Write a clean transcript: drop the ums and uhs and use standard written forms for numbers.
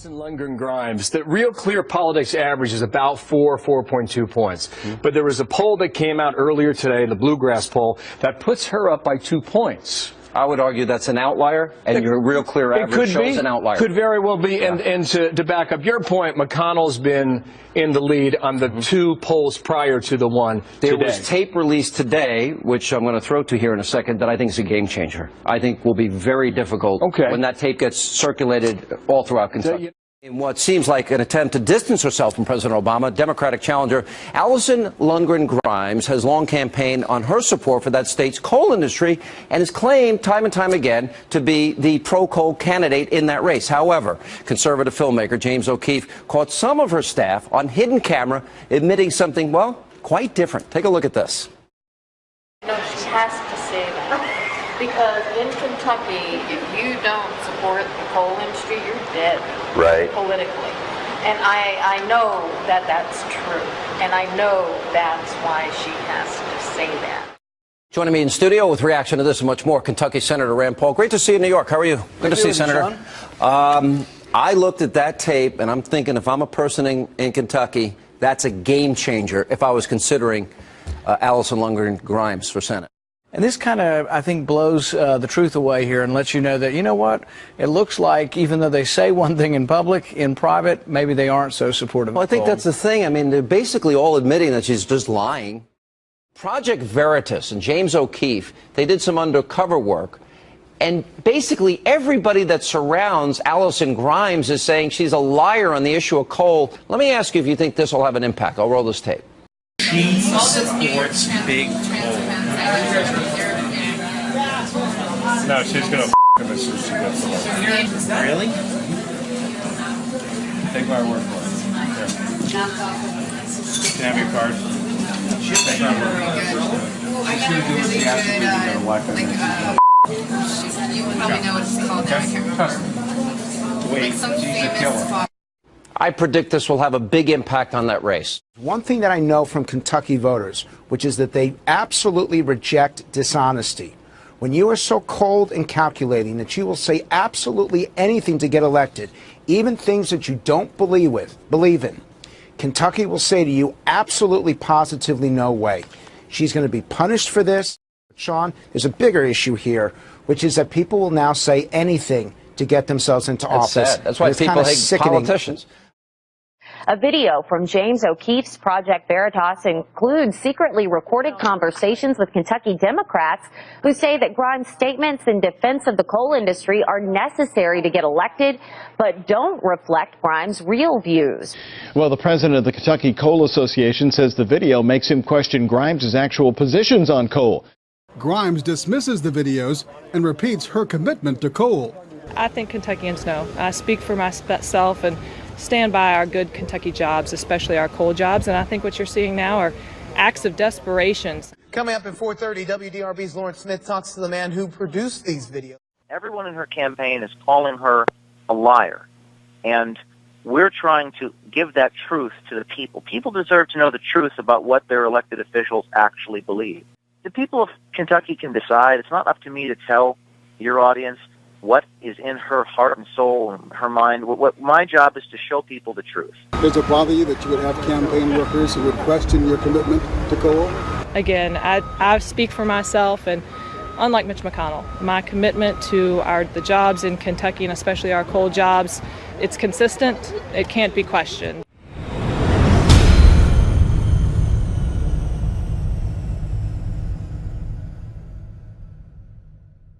Allison Lundgren Grimes, the Real Clear Politics average is about 4.2 points. But there was a poll that came out earlier today, the Bluegrass poll, that puts her up by 2 points. I would argue that's an outlier, and your Real Clear average shows an outlier. Could very well be. Yeah. And to back up your point, McConnell's been in the lead on the 2 polls prior to the one today. There was tape released today, which I'm going to throw to here in a second, that I think is a game changer. I think will be very difficult when that tape gets circulated all throughout Kentucky. In what seems like an attempt to distance herself from President Obama, Democratic challenger Allison Lundgren Grimes has long campaigned on her support for that state's coal industry and has claimed time and time again to be the pro-coal candidate in that race. However, conservative filmmaker James O'Keefe caught some of her staff on hidden camera admitting something, well, quite different. Take a look at this. No, she has to say that. Because in Kentucky, if you don't support the coal industry, you're dead. Right. Politically. And I know that that's true. And I know that's why she has to say that. Joining me in studio with reaction to this and much more, Kentucky Senator Rand Paul. Great to see you in New York. How are you? Good to see you, Senator. I looked at that tape, and I'm thinking if I'm a person in Kentucky, that's a game changer if I was considering Allison Lundgren Grimes for Senate. And this kind of, I think, blows the truth away here and lets you know that, you know what, it looks like even though they say one thing in public, in private, maybe they aren't so supportive. Well, I think that's the thing. I mean, they're basically all admitting that she's just lying. Project Veritas and James O'Keefe, they did some undercover work. And basically everybody that surrounds Allison Grimes is saying she's a liar on the issue of coal. Let me ask you if you think this will have an impact. I'll roll this tape. She supports big coal. No, she's going to him as soon as she gets the vote. Really? Take my word for it. Here. Can I have your card? Take my word for it. She's going to do what she has to do. You're going to watch her. You probably know what it's called. I can't remember. Wait, she's a killer. I predict this will have a big impact on that race. One thing that I know from Kentucky voters, which is that they absolutely reject dishonesty. When you are so cold and calculating that you will say absolutely anything to get elected, even things that you don't believe in, Kentucky will say to you absolutely, positively no way. She's going to be punished for this. Sean, there's a bigger issue here, which is that people will now say anything to get themselves into office. Sad. That's why people hate politicians. A video from James O'Keefe's Project Veritas includes secretly recorded conversations with Kentucky Democrats who say that Grimes' statements in defense of the coal industry are necessary to get elected, but don't reflect Grimes' real views. Well, the president of the Kentucky Coal Association says the video makes him question Grimes' actual positions on coal. Grimes dismisses the videos and repeats her commitment to coal. I think Kentuckians know. I speak for myself and stand by our good Kentucky jobs, especially our coal jobs, and I think what you're seeing now are acts of desperation. Coming up at 4:30, WDRB's Lawrence Smith talks to the man who produced these videos. Everyone in her campaign is calling her a liar, and we're trying to give that truth to the people. People deserve to know the truth about what their elected officials actually believe. The people of Kentucky can decide. It's not up to me to tell your audience what is in her heart and soul and her mind. What my job is to show people the truth. Does it bother you that you would have campaign workers who would question your commitment to coal? Again, I speak for myself, and unlike Mitch McConnell, my commitment to the jobs in Kentucky, and especially our coal jobs, it's consistent. It can't be questioned.